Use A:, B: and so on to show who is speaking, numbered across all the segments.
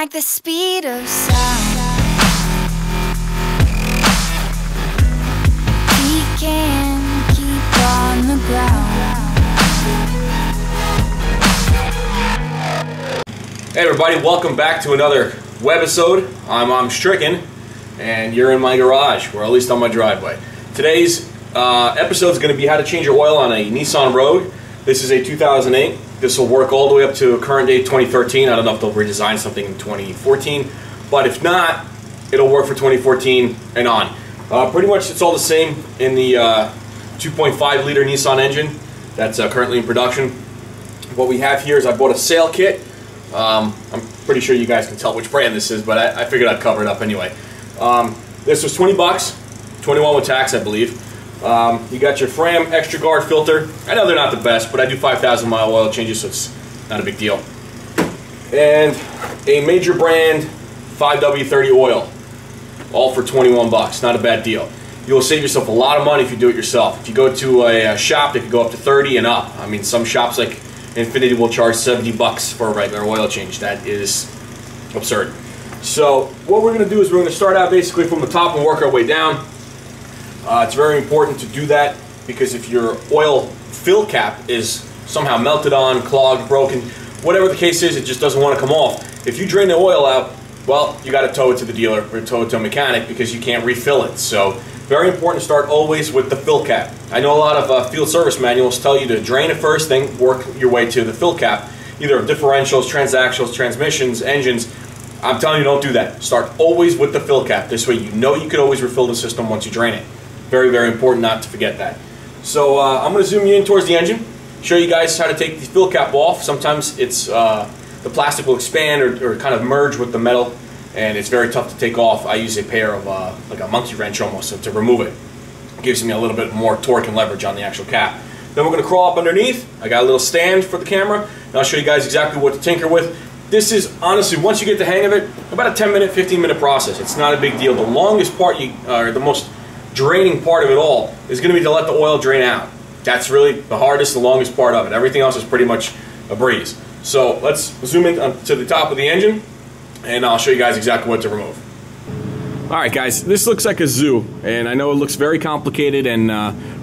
A: like the speed of sound. We can keep on the ground.
B: Hey everybody, welcome back to another webisode. I'm Stricken, and you're in my garage, or at least on my driveway. Today's episode is going to be how to change your oil on a Nissan Rogue. This is a 2008. This will work all the way up to current date 2013. I don't know if they'll redesign something in 2014, but if not, it'll work for 2014 and on. Pretty much it's all the same in the 2.5 liter Nissan engine that's currently in production. What we have here is I bought a sale kit. I'm pretty sure you guys can tell which brand this is, but I figured I'd cover it up anyway. This was 20 bucks, 21 with tax, I believe. You got your Fram Extra Guard filter. I know they're not the best, but I do 5,000 mile oil changes, so it's not a big deal. And a major brand 5W30 oil, all for 21 bucks. Not a bad deal. You'll save yourself a lot of money if you do it yourself. If you go to a shop, they could go up to 30 and up. I mean, some shops like Infinity will charge 70 bucks for a regular oil change. That is absurd. So what we're going to do is we're going to start out basically from the top and work our way down. It's very important to do that because if your oil fill cap is somehow melted on, clogged, broken, whatever the case is, it just doesn't want to come off. If you drain the oil out, well, you got to tow it to the dealer or tow it to a mechanic because you can't refill it. So very important to start always with the fill cap. I know a lot of field service manuals tell you to drain it first, then work your way to the fill cap, either differentials, transactionals, transmissions, engines. I'm telling you, don't do that. Start always with the fill cap. This way you know you could always refill the system once you drain it. Very, very important not to forget that. So I'm going to zoom you in towards the engine, show you guys how to take the fill cap off. Sometimes it's the plastic will expand or kind of merge with the metal, and it's very tough to take off. I use a pair of like a monkey wrench almost to remove it. It gives me a little bit more torque and leverage on the actual cap. Then we're going to crawl up underneath. I got a little stand for the camera, and I'll show you guys exactly what to tinker with. This is honestly, once you get the hang of it, about a 10-minute, 15-minute process. It's not a big deal. The longest part, or the most draining part of it all, is going to be to let the oil drain out. That's really the hardest, the longest part of it. Everything else is pretty much a breeze. So let's zoom in to the top of the engine, and I'll show you guys exactly what to remove. Alright guys, this looks like a zoo, and I know it looks very complicated and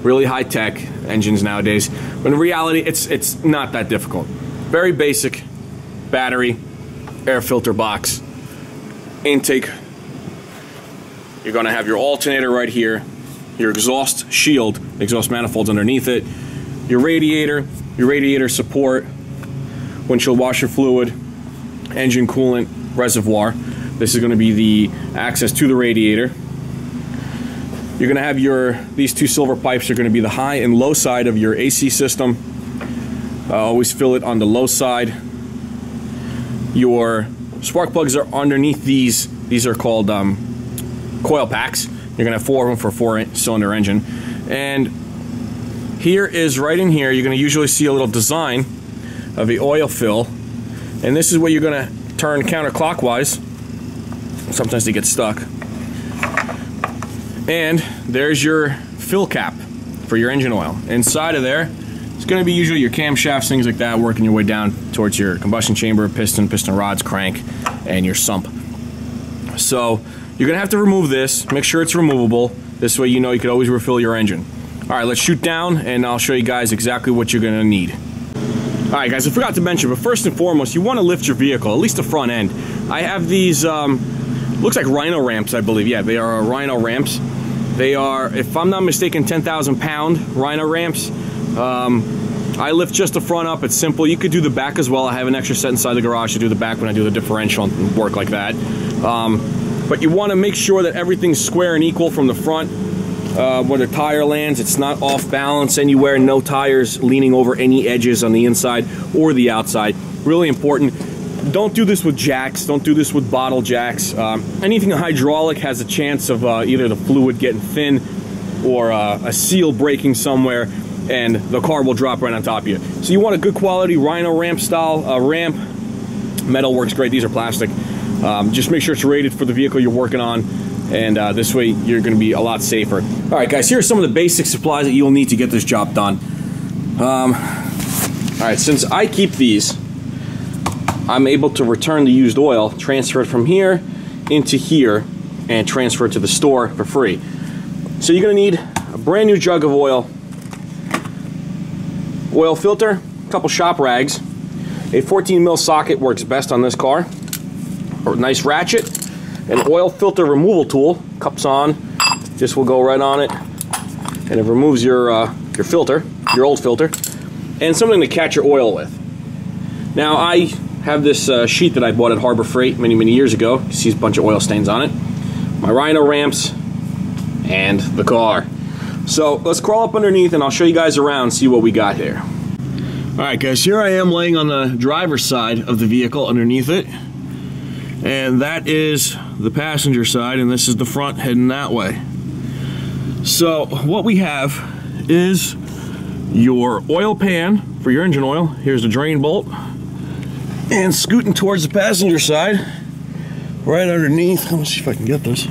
B: really high-tech engines nowadays, but in reality it's not that difficult. Very basic: battery, air filter box, intake. You're going to have your alternator right here, your exhaust shield, exhaust manifolds underneath it, your radiator support, windshield washer fluid, engine coolant reservoir. This is going to be the access to the radiator. You're going to have these two silver pipes are going to be the high and low side of your AC system. Always fill it on the low side. Your spark plugs are underneath these. These are called coil packs. You're going to have 4 of them for a 4-cylinder engine. And here is, right in here, you're going to usually see a little design of the oil fill. And this is where you're going to turn counterclockwise. Sometimes they get stuck. And there's your fill cap for your engine oil. Inside of there, it's going to be usually your camshafts, things like that, working your way down towards your combustion chamber, piston rods, crank, and your sump. So you're going to have to remove this. Make sure it's removable. This way you know you could always refill your engine. Alright, let's shoot down and I'll show you guys exactly what you're going to need. Alright guys, I forgot to mention, but first and foremost, you want to lift your vehicle, at least the front end. I have these, looks like Rhino ramps, I believe. Yeah, they are Rhino ramps. They are, if I'm not mistaken, 10,000 pound Rhino ramps. I lift just the front up. It's simple. You could do the back as well. I have an extra set inside the garage to do the back when I do the differential and work like that. But you want to make sure that everything's square and equal from the front. Where the tire lands, it's not off balance anywhere. No tires leaning over any edges on the inside or the outside. Really important. Don't do this with jacks. Don't do this with bottle jacks. Anything hydraulic has a chance of either the fluid getting thin or a seal breaking somewhere, and the car will drop right on top of you. So you want a good quality Rhino ramp style ramp. Metal works great. These are plastic. Just make sure it's rated for the vehicle you're working on, and this way you're going to be a lot safer. Alright guys, here are some of the basic supplies that you'll need to get this job done. Alright, since I keep these, I'm able to return the used oil, transfer it from here into here, and transfer it to the store for free. So you're going to need a brand new jug of oil, oil filter, a couple shop rags, a 14mm socket works best on this car, a nice ratchet, an oil filter removal tool, cups on, this will go right on it, and it removes your filter, your old filter, and something to catch your oil with. Now I have this sheet that I bought at Harbor Freight many years ago. You see a bunch of oil stains on it. My Rhino ramps and the car. So let's crawl up underneath and I'll show you guys around, see what we got here. Alright guys, here I am laying on the driver's side of the vehicle underneath it. And that is the passenger side, and this is the front heading that way. So what we have is your oil pan for your engine oil. Here's the drain bolt. And scooting towards the passenger side, right underneath, let me see if I can get this.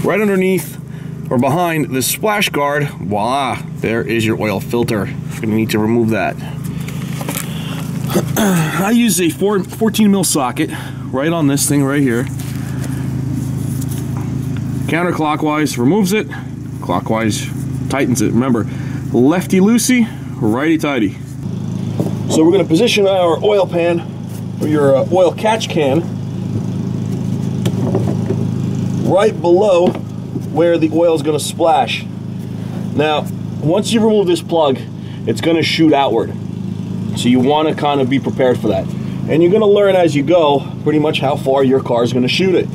B: Right underneath or behind this splash guard, voila, there is your oil filter. You're gonna need to remove that. I use a 14mm socket right on this thing right here. Counterclockwise removes it, clockwise tightens it. Remember, lefty-loosey, righty-tighty. So we're going to position our oil pan, or your oil catch can, right below where the oil is going to splash. Now, once you remove this plug, it's going to shoot outward. So you want to kind of be prepared for that. And you're going to learn as you go pretty much how far your car is going to shoot it.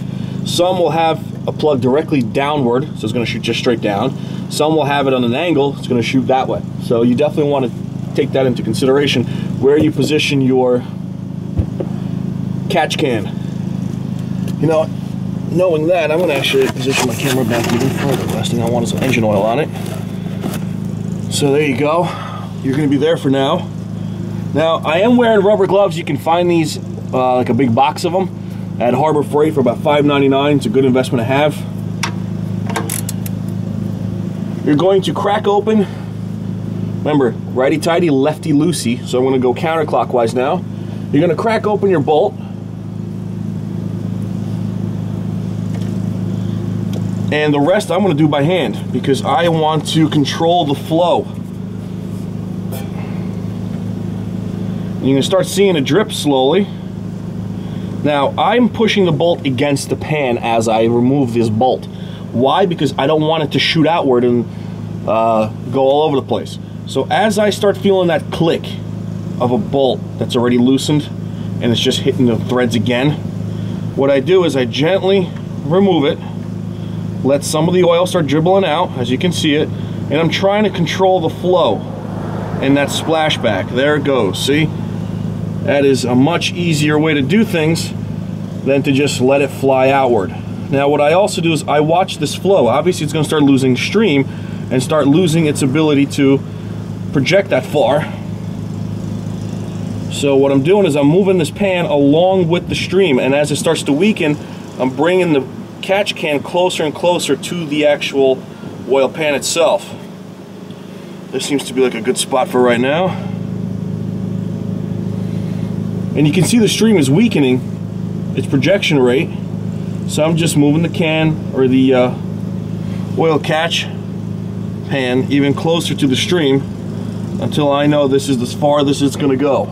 B: Some will have a plug directly downward, so it's going to shoot just straight down. Some will have it on an angle, it's going to shoot that way. So you definitely want to take that into consideration where you position your catch can. You know, knowing that, I'm going to actually position my camera back even further. Last thing I want is some engine oil on it. So there you go. You're going to be there for now. Now, I am wearing rubber gloves. You can find these, like a big box of them, at Harbor Freight for about $5.99. It's a good investment to have. You're going to crack open, remember, righty-tighty, lefty-loosey, so I'm going to go counterclockwise now. You're going to crack open your bolt. And the rest I'm going to do by hand because I want to control the flow. And you're going to start seeing it drip slowly. Now, I'm pushing the bolt against the pan as I remove this bolt. Why? Because I don't want it to shoot outward and go all over the place. So as I start feeling that click of a bolt that's already loosened and it's just hitting the threads again, what I do is I gently remove it, let some of the oil start dribbling out, as you can see it, and I'm trying to control the flow and that splashback. There it goes, see? That is a much easier way to do things than to just let it fly outward. Now what I also do is I watch this flow. Obviously it's going to start losing stream and start losing its ability to project that far. So what I'm doing is I'm moving this pan along with the stream, and as it starts to weaken, I'm bringing the catch can closer and closer to the actual oil pan itself. This seems to be like a good spot for right now. And you can see the stream is weakening its projection rate. So I'm just moving the can, or the oil catch pan, even closer to the stream until I know this is as farthest it's going to go.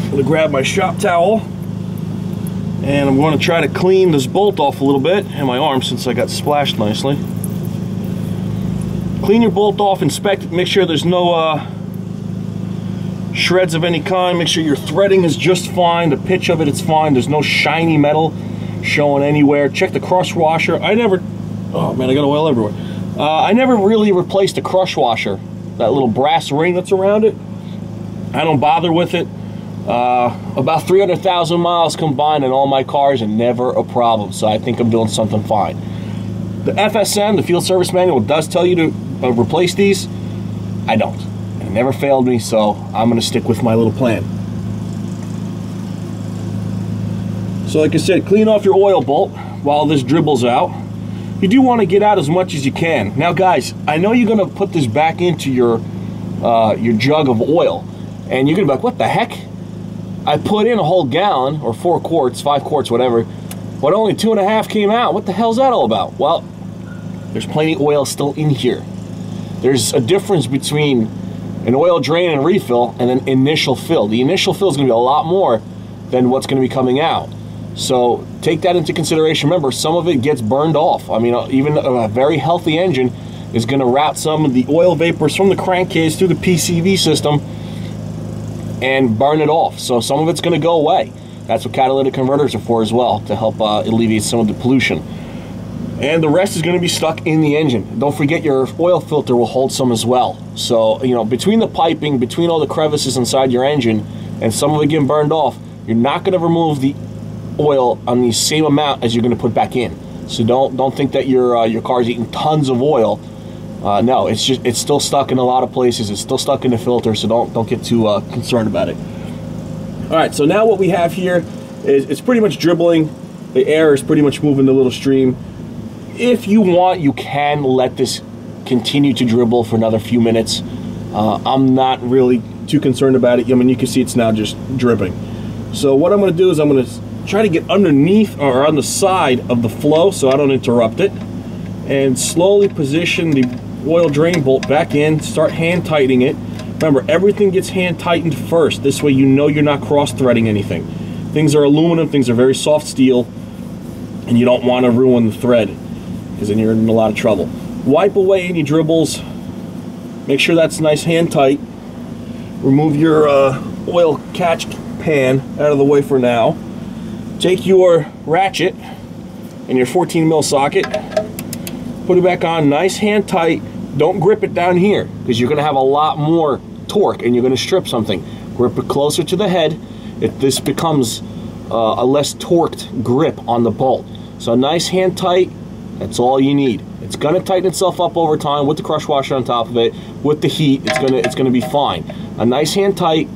B: I'm going to grab my shop towel and I'm going to try to clean this bolt off a little bit, and my arm, since I got splashed nicely. Clean your bolt off, inspect it, make sure there's no shreds of any kind. Make sure your threading is just fine, the pitch of it's fine, there's no shiny metal showing anywhere. Check the crush washer. I never, oh man, I got oil everywhere. I never really replaced the crush washer, that little brass ring that's around it. I don't bother with it. About 300,000 miles combined in all my cars and never a problem, so I think I'm doing something fine. The FSM, the field service manual, does tell you to replace these. I don't. It never failed me, so I'm going to stick with my little plan. So like I said, clean off your oil bolt while this dribbles out. You do want to get out as much as you can. Now guys, I know you're going to put this back into your your jug of oil. And you're gonna be like, what the heck? I put in a whole gallon, or 4 quarts, 5 quarts, whatever, but only 2.5 came out. What the hell's that all about? Well, there's plenty of oil still in here. There's a difference between an oil drain and refill and an initial fill. The initial fill is gonna be a lot more than what's gonna be coming out. So take that into consideration. Remember, some of it gets burned off. I mean, even a very healthy engine is gonna route some of the oil vapors from the crankcase through the PCV system and burn it off. So some of it's going to go away. That's what catalytic converters are for as well, to help alleviate some of the pollution. And the rest is going to be stuck in the engine. Don't forget, your oil filter will hold some as well. So, you know, between the piping, between all the crevices inside your engine, and some of it getting burned off, you're not going to remove the oil on the same amount as you're going to put back in. So don't think that your car's eating tons of oil. No, it's still stuck in a lot of places. It's still stuck in the filter, so don't get too concerned about it. All right, so now what we have here is it's pretty much dribbling. The air is pretty much moving the little stream. If you want, you can let this continue to dribble for another few minutes. I'm not really too concerned about it. I mean, you can see it's now just dripping. So what I'm going to do is I'm going to try to get underneath or on the side of the flow so I don't interrupt it, and slowly position the oil drain bolt back in. Start hand tightening it. Remember, everything gets hand tightened first. This way you know you're not cross-threading anything. Things are aluminum, things are very soft steel, and you don't want to ruin the thread, because then you're in a lot of trouble. Wipe away any dribbles. Make sure that's nice hand tight. Remove your oil catch pan out of the way for now. Take your ratchet and your 14mm socket, put it back on nice hand tight. Don't grip it down here, because you're going to have a lot more torque and you're going to strip something. Grip it closer to the head. This becomes a less torqued grip on the bolt. So nice hand tight, that's all you need. It's going to tighten itself up over time with the crush washer on top of it. With the heat, it's going to be fine. A nice hand tight,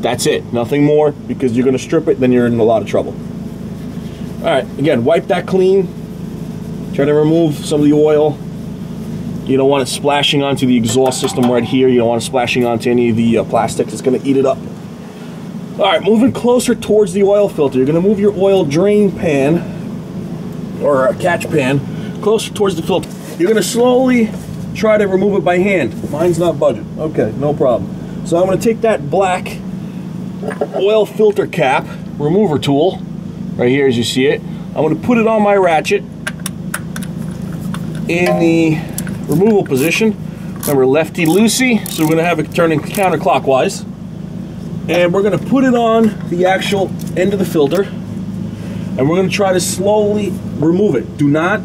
B: that's it. Nothing more, because you're going to strip it, then you're in a lot of trouble. All right, again, wipe that clean. Try to remove some of the oil. You don't want it splashing onto the exhaust system right here. You don't want it splashing onto any of the plastics. It's going to eat it up. All right, moving closer towards the oil filter. You're going to move your oil drain pan, or a catch pan, closer towards the filter. You're going to slowly try to remove it by hand. Mine's not budging. Okay, no problem. So I'm going to take that black oil filter cap remover tool, right here as you see it. I'm going to put it on my ratchet in the removal position. Remember, lefty loosey, so we're going to have it turning counterclockwise. And we're going to put it on the actual end of the filter, and we're going to try to slowly remove it. Do not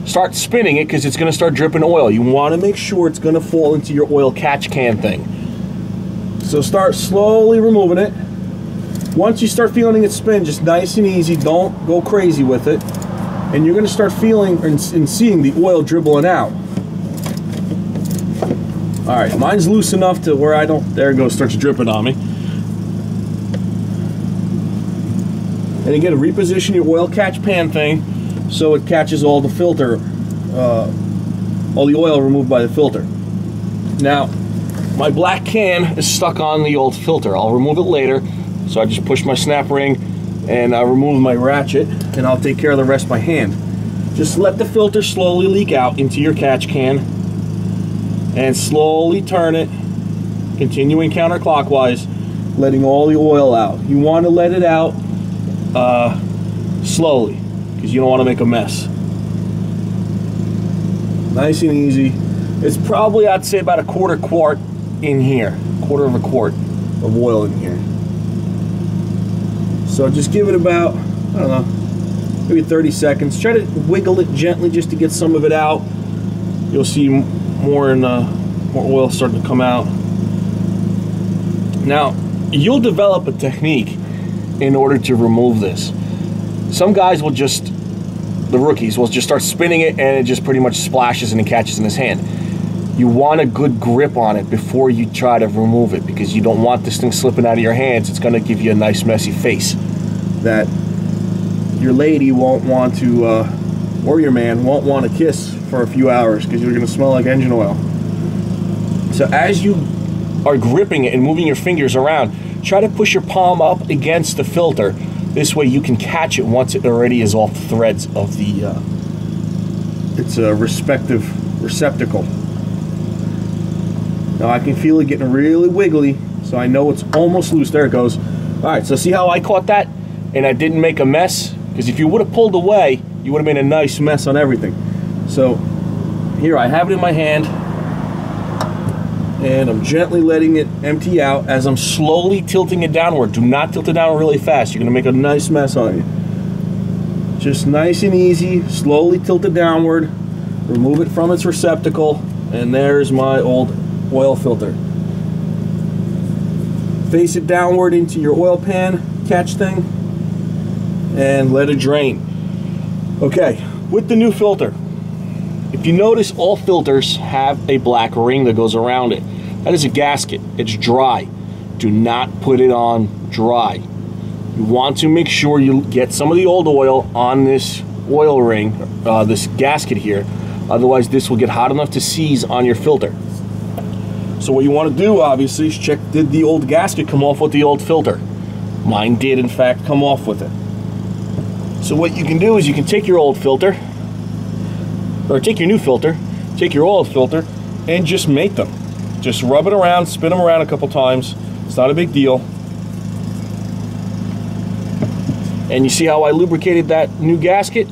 B: start spinning it, because it's going to start dripping oil. You want to make sure it's going to fall into your oil catch can thing. So start slowly removing it. Once you start feeling it spin, just nice and easy, don't go crazy with it, and you're going to start feeling and seeing the oil dribbling out. All right, mine's loose enough to where I don't, there it goes, starts dripping on me. And again, reposition your oil catch pan thing so it catches all the filter, all the oil removed by the filter. Now, my black can is stuck on the old filter. I'll remove it later. So I just push my snap ring and I remove my ratchet, and I'll take care of the rest by hand. Just let the filter slowly leak out into your catch can and slowly turn it, continuing counterclockwise, letting all the oil out. You want to let it out slowly, because you don't want to make a mess. Nice and easy. It's probably, I'd say, about a quarter quart in here, quarter of a quart of oil in here. So just give it about, I don't know, maybe 30 seconds. Try to wiggle it gently just to get some of it out. You'll see more oil starting to come out. Now, you'll develop a technique in order to remove this. Some guys will just, the rookies, will just start spinning it, and it just pretty much splashes and it catches in his hand. You want a good grip on it before you try to remove it, because you don't want this thing slipping out of your hands. It's going to give you a nice messy face that your lady won't want to, or your man won't want to kiss for a few hours, because you're going to smell like engine oil. So as you are gripping it and moving your fingers around, try to push your palm up against the filter. This way you can catch it once it already is off the threads of the its respective receptacle. Now I can feel it getting really wiggly, so I know it's almost loose. There it goes. Alright, so see how I caught that and I didn't make a mess? Because if you would have pulled away, you would have made a nice mess on everything. So here I have it in my hand, and I'm gently letting it empty out as I'm slowly tilting it downward. Do not tilt it down really fast. You're going to make a nice mess on you. Just nice and easy, slowly tilt it downward, remove it from its receptacle, and there's my old oil filter. Face it downward into your oil pan catch thing and let it drain. Okay, with the new filter, if you notice, all filters have a black ring that goes around it. That is a gasket. It's dry. Do not put it on dry. You want to make sure you get some of the old oil on this oil ring, this gasket here. Otherwise, this will get hot enough to seize on your filter. So what you want to do, obviously, is check, did the old gasket come off with the old filter? Mine did, in fact, come off with it. So what you can do is you can take your old filter, or take your new filter, take your old filter, and just mate them. Just rub it around, spin them around a couple times. It's not a big deal. And you see how I lubricated that new gasket?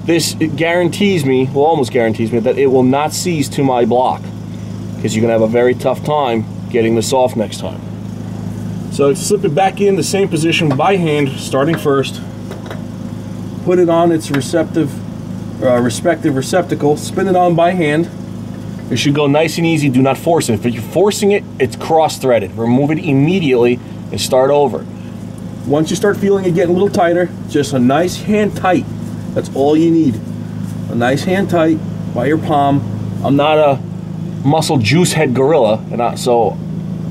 B: This, it guarantees me, well, almost guarantees me, that it will not seize to my block, because you're going to have a very tough time getting this off next time. So slip it back in the same position by hand, starting first. Put it on its respective receptacle, spin it on by hand. It should go nice and easy. Do not force it. If you're forcing it, it's cross-threaded. Remove it immediately and start over. Once you start feeling it getting a little tighter, just a nice hand tight. That's all you need. A nice hand tight by your palm. I'm not a muscle juice head gorilla, and so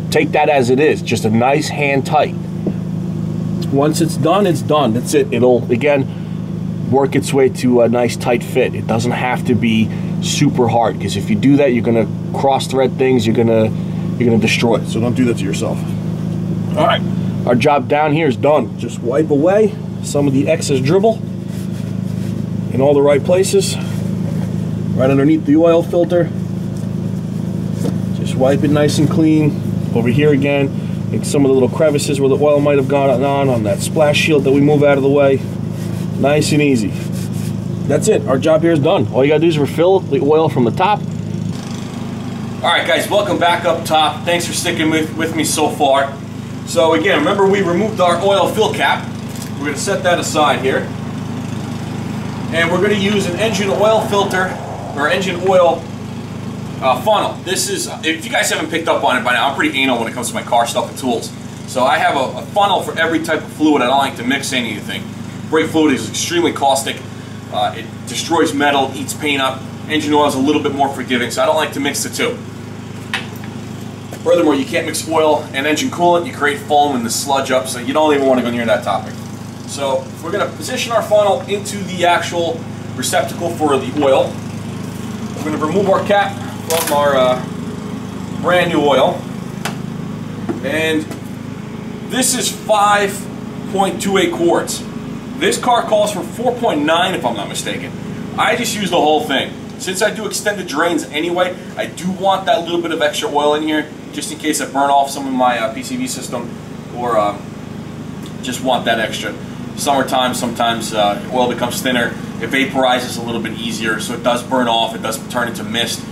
B: take that as it is. Just a nice hand tight. Once it's done, it's done. That's it. It'll, again, work its way to a nice tight fit. It doesn't have to be super hard, because if you do that, you're gonna cross thread things, you're gonna destroy it. So don't do that to yourself. All right, our job down here is done. Just wipe away some of the excess dribble in all the right places, right underneath the oil filter. Just wipe it nice and clean. Over here again, in some of the little crevices where the oil might have gone on that splash shield that we move out of the way. Nice and easy. That's it. Our job here is done. All you gotta do is refill the oil from the top. All right, guys, welcome back up top. Thanks for sticking with me so far. So again, remember we removed our oil fill cap. We're gonna set that aside here. And we're gonna use an engine oil filter, or engine oil funnel. This is, if you guys haven't picked up on it by now, I'm pretty anal when it comes to my car stuff and tools. So I have a funnel for every type of fluid. I don't like to mix anything. Brake fluid is extremely caustic. It destroys metal, eats paint up. Engine oil is a little bit more forgiving, so I don't like to mix the two. Furthermore, you can't mix oil and engine coolant. You create foam and the sludge up, so you don't even want to go near that topic. So we're going to position our funnel into the actual receptacle for the oil. We're going to remove our cap from our brand new oil. And this is 5.28 quarts. This car calls for 4.9 if I'm not mistaken. I just use the whole thing. Since I do extended drains anyway, I do want that little bit of extra oil in here, just in case I burn off some of my PCV system, or just want that extra. Summertime, sometimes oil becomes thinner. It vaporizes a little bit easier, so it does burn off. It does turn into mist.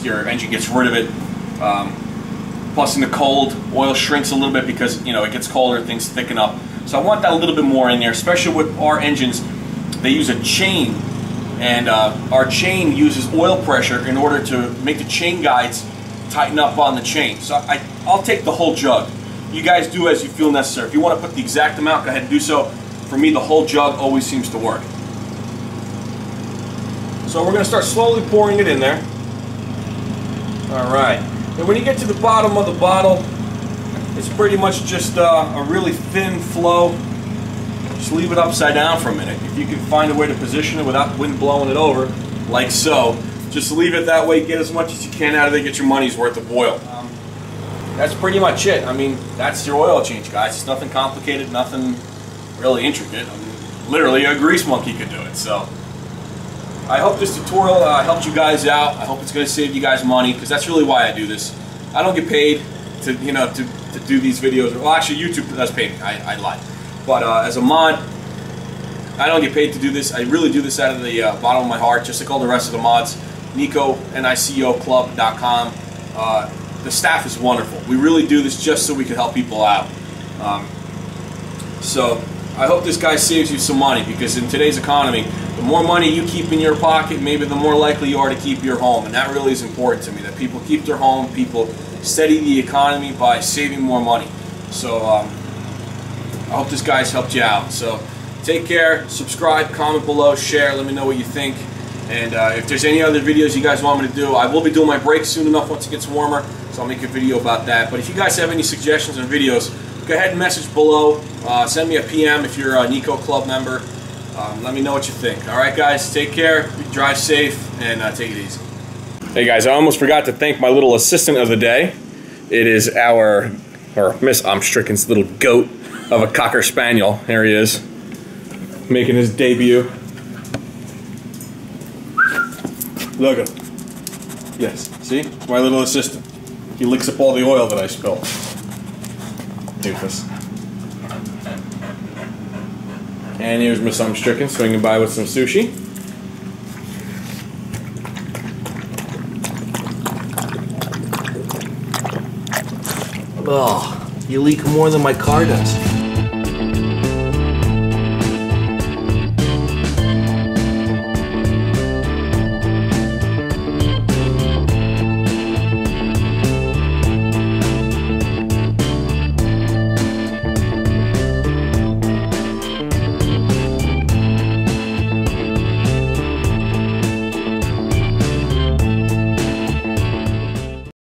B: Your engine gets rid of it. Plus, in the cold, oil shrinks a little bit because it gets colder, things thicken up. So I want that a little bit more in there, especially with our engines. They use a chain, and our chain uses oil pressure in order to make the chain guides tighten up on the chain. So I'll take the whole jug. You guys do as you feel necessary. If you want to put the exact amount, go ahead and do so. For me, the whole jug always seems to work. So we're going to start slowly pouring it in there. Alright. And when you get to the bottom of the bottle, it's pretty much just a really thin flow. Just leave it upside down for a minute. If you can find a way to position it without wind blowing it over, like so, just leave it that way, get as much as you can out of it, get your money's worth of oil. that's pretty much it. I mean, that's your oil change, guys. It's nothing complicated, nothing really intricate. I mean, literally a grease monkey could do it. So I hope this tutorial helped you guys out. I hope it's going to save you guys money, because that's really why I do this. I don't get paid to, you know, to do these videos. Well, actually, YouTube does pay me. I lied. But as a mod, I don't get paid to do this. I really do this out of the bottom of my heart, just like all the rest of the mods. Nico, NICOclub.com. The staff is wonderful. We really do this just so we can help people out. So I hope this guy saves you some money, because in today's economy, the more money you keep in your pocket, maybe the more likely you are to keep your home. And that really is important to me, that people keep their home, people steady the economy by saving more money. So I hope this guy's helped you out. So take care, subscribe, comment below, share, let me know what you think. And if there's any other videos you guys want me to do, I will be doing my break soon enough once it gets warmer, so I'll make a video about that. But if you guys have any suggestions on videos, go ahead and message below. Send me a PM if you're a Nico Club member. Let me know what you think. Alright guys, take care, drive safe, and take it easy. Hey guys, I almost forgot to thank my little assistant of the day. It is Miss Stricken's little goat of a Cocker Spaniel. There he is, making his debut. Look at him. Yes, see? My little assistant. He licks up all the oil that I spilled. Doofus. And here's Miss Stricken swinging by with some sushi.
C: Oh, you leak more than my car does.